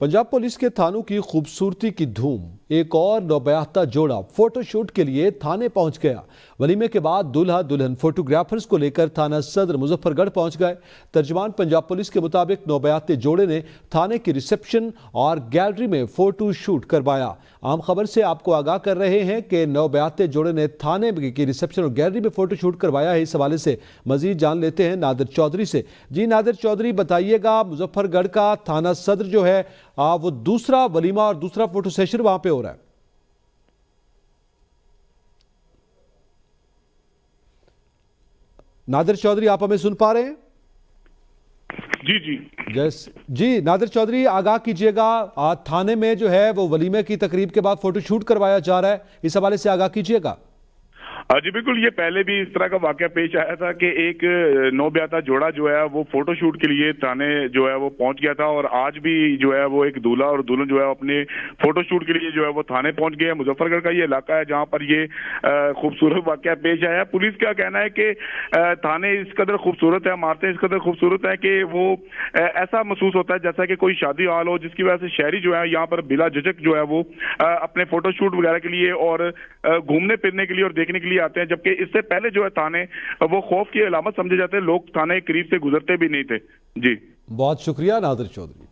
Punjab police के थानों की खूबसूरती की धूम। एक और नौबयाता जोड़ा फोटोशूट के लिए थाने पहुंच गया। वलीमे के बाद दूल्हा दुल्हन फोटोग्राफर्स को लेकर थाना सदर मुजफ्फरगढ़ पहुंच गए। तर्जमान पंजाब पुलिस के मुताबिक नौबयाते जोड़े ने थाने की रिसेप्शन और गैलरी में फोटो शूट करवाया। आम खबर से आपको आगाह कर रहे हैं कि नौबयाते जोड़े ने थाने की रिसेप्शन और गैलरी में फोटो शूट करवाया है। इस हवाले से मजीद जान लेते हैं नादिर चौधरी से। जी नादिर चौधरी, बताइएगा, मुजफ्फरगढ़ का थाना सदर जो है वो दूसरा वलीमा और दूसरा फोटो सेशन वहां पे हो रहा है। नादिर चौधरी, आप हमें सुन पा रहे हैं? जी जी जी नादिर चौधरी, आगाह कीजिएगा, थाने में जो है वो वलीमे की तकरीब के बाद फोटोशूट करवाया जा रहा है, इस हवाले से आगाह कीजिएगा। जी बिल्कुल, ये पहले भी इस तरह का वाकया पेश आया था कि एक नौब्याता जोड़ा जो है वो फोटोशूट के लिए थाने जो है वो पहुंच गया था, और आज भी जो है वो एक दूल्हा और दुल्हन जो है अपने फोटोशूट के लिए जो है वो थाने पहुंच गए। मुजफ्फरगढ़ का ये इलाका है जहां पर ये खूबसूरत वाकया पेश आया। पुलिस का कहना है कि थाने इस कदर खूबसूरत है, इमारतें इस कदर खूबसूरत है कि वो ऐसा महसूस होता है जैसा कि कोई शादी हॉल हो, जिसकी वजह से शहरी जो है यहाँ पर बिला झिझक जो है वो अपने फोटोशूट वगैरह के लिए और घूमने फिरने के लिए और देखने के लिए आते हैं। जबकि इससे पहले जो है थाने वो खौफ की अलामत समझे जाते हैं, लोग थाने के करीब से गुजरते भी नहीं थे। जी बहुत शुक्रिया नादिर चौधरी।